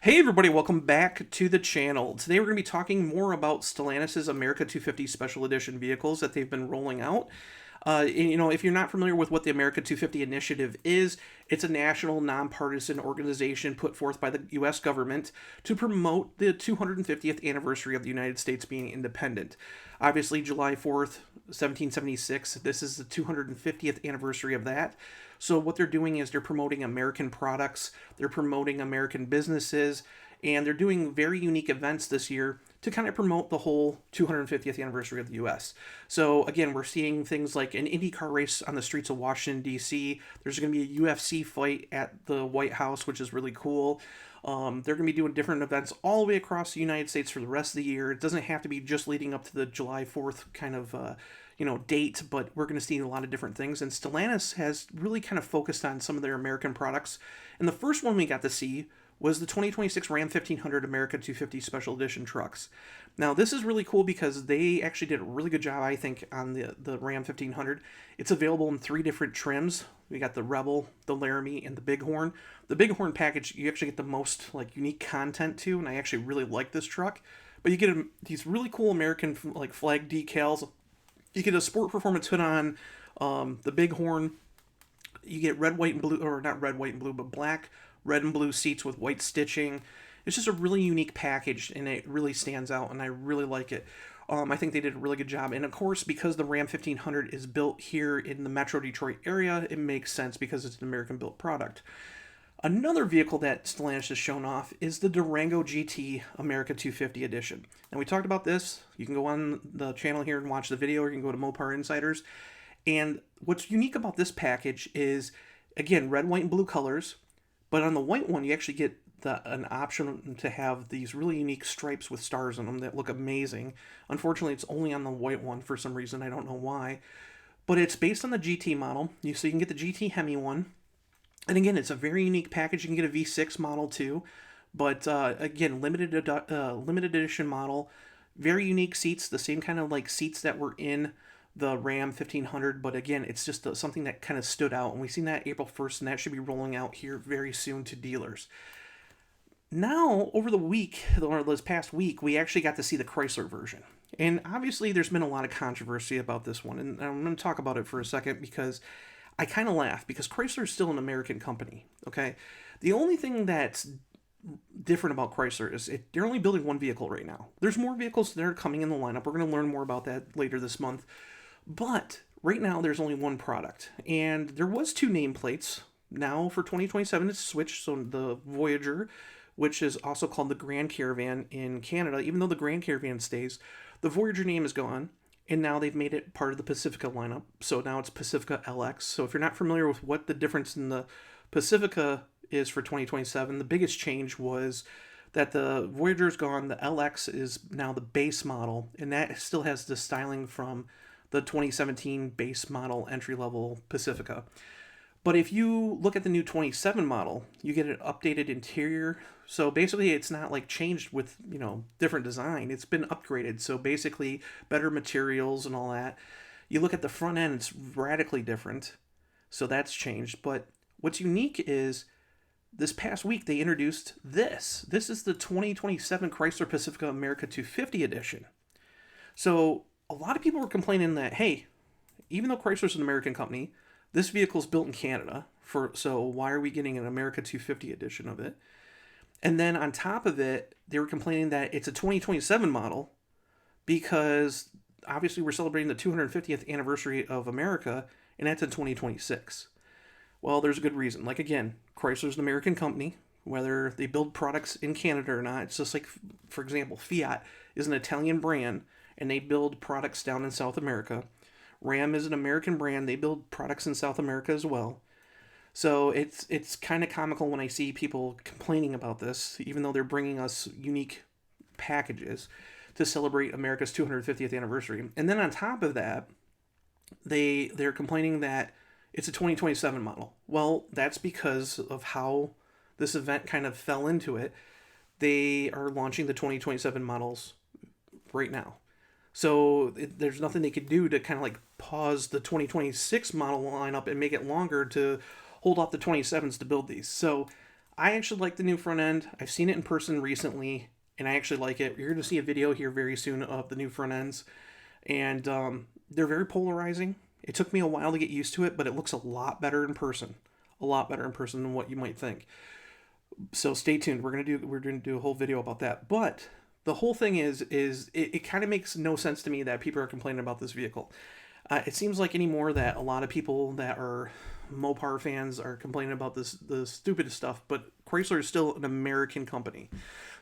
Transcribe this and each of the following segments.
Hey everybody, welcome back to the channel. Today we're going to be talking more about Stellantis' America 250 Special Edition vehicles that they've been rolling out. If you're not familiar with what the America 250 initiative is, it's a national nonpartisan organization put forth by the U.S. government to promote the 250th anniversary of the United States being independent. Obviously, July 4th, 1776, this is the 250th anniversary of that. So what they're doing is they're promoting American products, they're promoting American businesses, and they're doing very unique events this year to kind of promote the whole 250th anniversary of the U.S. So again, we're seeing things like an IndyCar race on the streets of Washington, D.C. There's going to be a UFC fight at the White House, which is really cool. They're going to be doing different events all the way across the United States for the rest of the year. It doesn't have to be just leading up to the July 4th kind of date, but we're going to see a lot of different things. And Stellantis has really kind of focused on some of their American products. And the first one we got to see was the 2026 Ram 1500 America 250 Special Edition trucks. Now, this is really cool because they actually did a really good job, I think, on the Ram 1500. It's available in 3 different trims. We got the Rebel, the Laramie, and the Bighorn. The Bighorn package, you actually get the most unique content to, and I actually really like this truck. But you get these really cool American flag decals. You get a sport performance hood on the Bighorn. You get red, white, and blue, or not red, white, and blue, but black, red, and blue seats with white stitching. It's just a really unique package, and it really stands out, and I really like it. I think they did a really good job. And of course, because the Ram 1500 is built here in the Metro Detroit area, it makes sense because it's an American-built product. Another vehicle that Stellantis has shown off is the Durango GT America 250 edition. And we talked about this. You can go on the channel here and watch the video, or you can go to Mopar Insiders. And what's unique about this package is, again, red, white, and blue colors. But on the white one, you actually get an option to have these really unique stripes with stars on them that look amazing. Unfortunately, it's only on the white one for some reason. I don't know why. But it's based on the GT model. So you can get the GT Hemi one. And again, it's a very unique package. You can get a V6 model too. But again, limited edition model. Very unique seats. The same kind of seats that were in the Ram 1500, but again, it's just something that kind of stood out, and we've seen that April 1st, and that should be rolling out here very soon to dealers. Now, over the week, or this past week, we actually got to see the Chrysler version. And obviously, there's been a lot of controversy about this one, and I'm going to talk about it for a second because I kind of laugh, because Chrysler is still an American company, okay? The only thing that's different about Chrysler is they're only building one vehicle right now. There's more vehicles that are coming in the lineup. We're going to learn more about that later this month. But right now, there's only one product. And there was 2 nameplates. Now, for 2027, it's switched. So the Voyager, which is also called the Grand Caravan in Canada, even though the Grand Caravan stays, the Voyager name is gone. And now they've made it part of the Pacifica lineup. So now it's Pacifica LX. So if you're not familiar with what the difference in the Pacifica is for 2027, the biggest change was that the Voyager is gone. The LX is now the base model. And that still has the styling from the 2017 base model entry-level Pacifica. But if you look at the new 27 model, you get an updated interior. So basically, it's not changed with, different design. It's been upgraded. So basically, better materials and all that. You look at the front end, it's radically different. So that's changed. But what's unique is this past week, they introduced this. This is the 2027 Chrysler Pacifica America 250 edition. So a lot of people were complaining that, hey, even though Chrysler's an American company, this vehicle's built in Canada, so why are we getting an America 250 edition of it? And then on top of it, they were complaining that it's a 2027 model because obviously we're celebrating the 250th anniversary of America, and that's in 2026. Well, there's a good reason. Again, Chrysler's an American company. Whether they build products in Canada or not, it's just for example, Fiat is an Italian brand, and they build products down in South America. Ram is an American brand. They build products in South America as well. So it's kind of comical when I see people complaining about this, even though they're bringing us unique packages to celebrate America's 250th anniversary. And then on top of that, they're complaining that it's a 2027 model. Well, that's because of how this event kind of fell into it. They are launching the 2027 models right now. So there's nothing they could do to kind of pause the 2026 model lineup and make it longer to hold off the 27s to build these. So I actually like the new front end. I've seen it in person recently, and I actually like it. You're going to see a video here very soon of the new front ends, and they're very polarizing. It took me a while to get used to it, but it looks a lot better in person. A lot better in person than what you might think. So stay tuned. We're gonna do a whole video about that. But the whole thing is it kind of makes no sense to me that people are complaining about this vehicle. It seems like anymore that a lot of people that are Mopar fans are complaining about the stupidest stuff, but Chrysler is still an American company.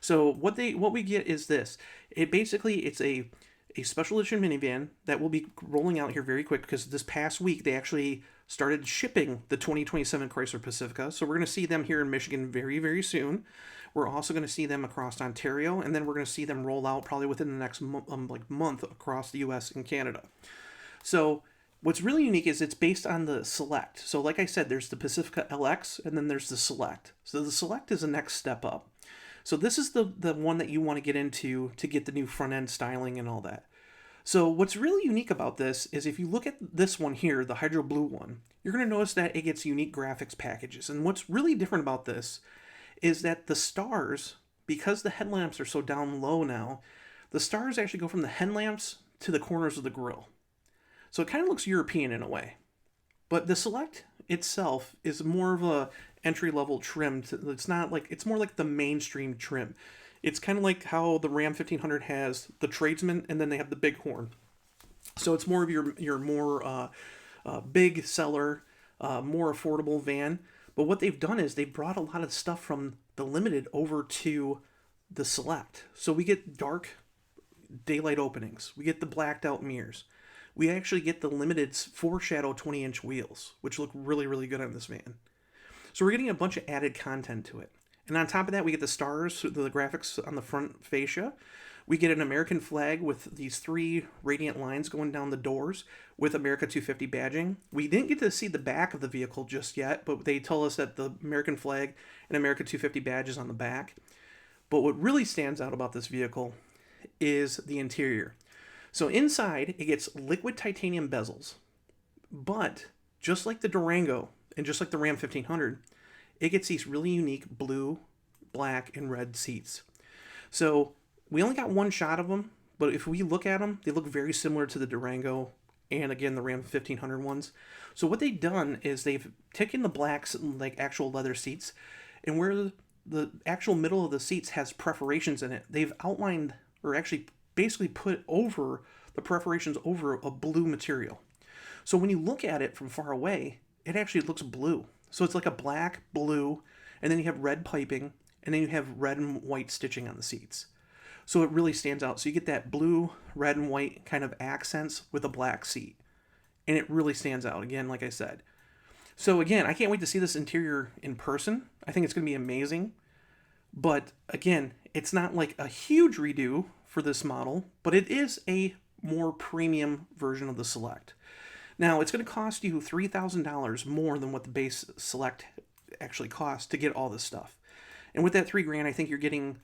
So what we get is this. It's a special edition minivan that will be rolling out here very quick, because this past week they actually started shipping the 2027 Chrysler Pacifica. So we're going to see them here in Michigan very, very soon. We're also going to see them across Ontario, and then we're going to see them roll out probably within the next month across the US and Canada. So what's really unique is it's based on the Select. So like I said, there's the Pacifica LX, and then there's the Select. So the Select is the next step up. So this is the one that you want to get into to get the new front end styling and all that. So what's really unique about this is if you look at this one here, the Hydro Blue one, you're going to notice that it gets unique graphics packages. And what's really different about this is that the stars, because the headlamps are so down low now, the stars actually go from the headlamps to the corners of the grille. So it kind of looks European in a way. But the Select itself is more of a entry-level trim. It's more like the mainstream trim. It's kind of like how the Ram 1500 has the Tradesman, and then they have the Bighorn. So it's more of your more big seller, more affordable van. But what they've done is they've brought a lot of stuff from the Limited over to the Select. So we get dark daylight openings. We get the blacked out mirrors. We actually get the Limited's foreshadow 20-inch wheels, which look really, really good on this van. So we're getting a bunch of added content to it. And on top of that, we get the stars, the graphics on the front fascia. We get an American flag with these 3 radiant lines going down the doors with America 250 badging. We didn't get to see the back of the vehicle just yet, but they tell us that the American flag and America 250 badge is on the back. But what really stands out about this vehicle is the interior. So inside, it gets liquid titanium bezels. But just like the Durango and just like the Ram 1500, it gets these really unique blue, black, and red seats. So we only got one shot of them, but if we look at them, they look very similar to the Durango and, again, the Ram 1500 ones. So what they've done is they've taken the blacks, like actual leather seats, and where the actual middle of the seats has perforations in it, they've outlined, or actually basically put over the perforations over a blue material. So when you look at it from far away, it actually looks blue. So it's like a black, blue, and then you have red piping, and then you have red and white stitching on the seats. So it really stands out. So you get that blue, red, and white kind of accents with a black seat. And it really stands out, again, like I said. So again, I can't wait to see this interior in person. I think it's going to be amazing. But again, it's not like a huge redo for this model, but it is a more premium version of the Select. Now, it's going to cost you $3,000 more than what the base Select actually costs to get all this stuff. And with that $3,000, I think you're getting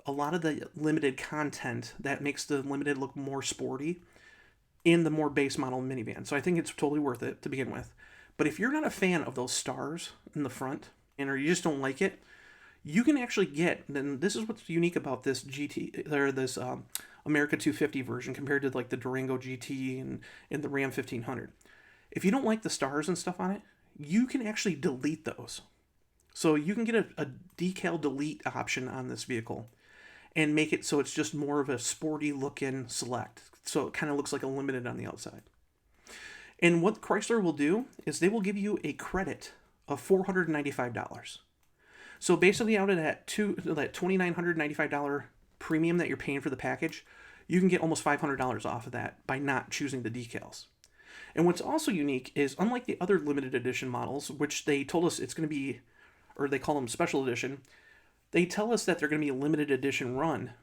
a lot of the Limited content that makes the Limited look more sporty in the more base model minivan. So I think it's totally worth it to begin with. But if you're not a fan of those stars in the front, or you just don't like it, you can actually get, then this is what's unique about this this America 250 version compared to like the Durango GT and the Ram 1500. If you don't like the stars and stuff on it, you can actually delete those. So you can get a decal delete option on this vehicle and make it so it's just more of a sporty looking Select. So it kind of looks like a Limited on the outside. And what Chrysler will do is they will give you a credit of $495. So basically out of that $2,995 premium that you're paying for the package, you can get almost $500 off of that by not choosing the decals. And what's also unique is, unlike the other limited edition models, which they told us it's going to be, or they call them special edition, they tell us that they're going to be a limited edition run,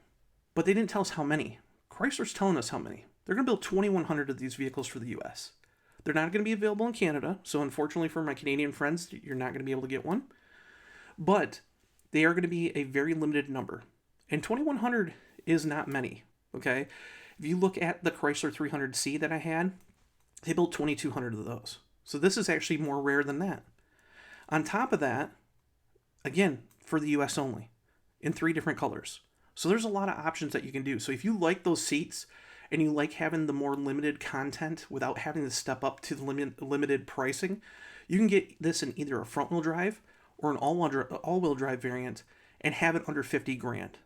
but they didn't tell us how many. Chrysler's telling us how many. They're going to build 2,100 of these vehicles for the US. They're not going to be available in Canada, so unfortunately for my Canadian friends, you're not going to be able to get one. But they are going to be a very limited number. And 2,100 is not many, okay? If you look at the Chrysler 300C that I had, they built 2,200 of those. So this is actually more rare than that. On top of that, again, for the US only in 3 different colors. So there's a lot of options that you can do. So if you like those seats and you like having the more limited content without having to step up to the limited pricing, you can get this in either a front-wheel drive or an all-wheel drive variant and have it under 50 grand.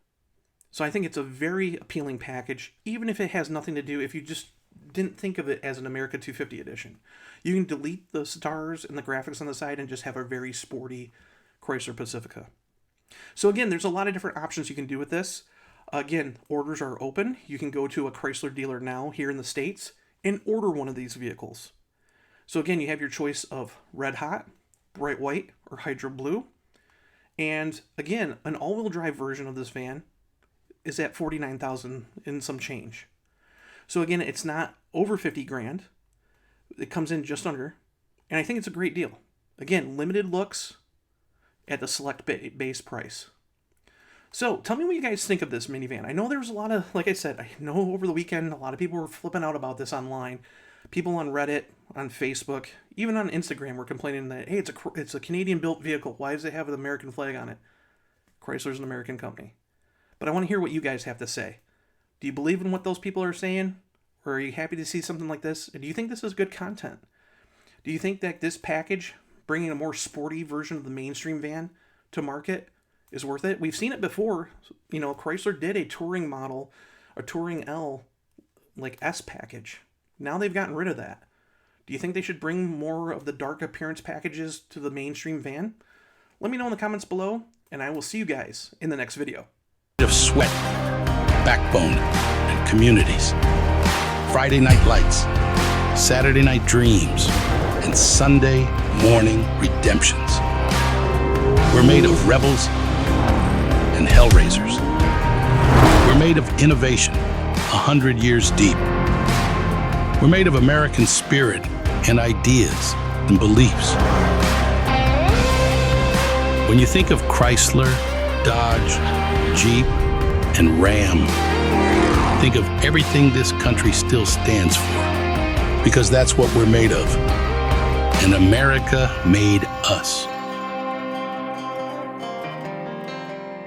So I think it's a very appealing package, even if it has nothing to do, if you just didn't think of it as an America 250 edition. You can delete the stars and the graphics on the side and just have a very sporty Chrysler Pacifica. So again, there's a lot of different options you can do with this. Again, orders are open. You can go to a Chrysler dealer now here in the States and order one of these vehicles. So again, you have your choice of red hot, bright white, or hydro blue. And again, an all-wheel drive version of this van is at $49,000 and some change. So again, it's not over 50 grand. It comes in just under, and I think it's a great deal. Again, limited looks at the Select base price. So tell me what you guys think of this minivan. I know there's a lot of, like I said, I know over the weekend, a lot of people were flipping out about this online. People on Reddit, on Facebook, even on Instagram were complaining that, hey, it's a Canadian-built vehicle. Why does it have an American flag on it? Chrysler's an American company. But I want to hear what you guys have to say. Do you believe in what those people are saying? Or are you happy to see something like this? And do you think this is good content? Do you think that this package, bringing a more sporty version of the mainstream van to market, is worth it? We've seen it before. You know, Chrysler did a touring model, a touring L, like S package. Now they've gotten rid of that. Do you think they should bring more of the dark appearance packages to the mainstream van? Let me know in the comments below, and I will see you guys in the next video. Of sweat, backbone, and communities. Friday night lights, Saturday night dreams, and Sunday morning redemptions. We're made of rebels and hellraisers. We're made of innovation, 100 years deep. We're made of American spirit and ideas and beliefs. When you think of Chrysler, Dodge, Jeep, and Ram, think of everything this country still stands for, because that's what we're made of. And America made us.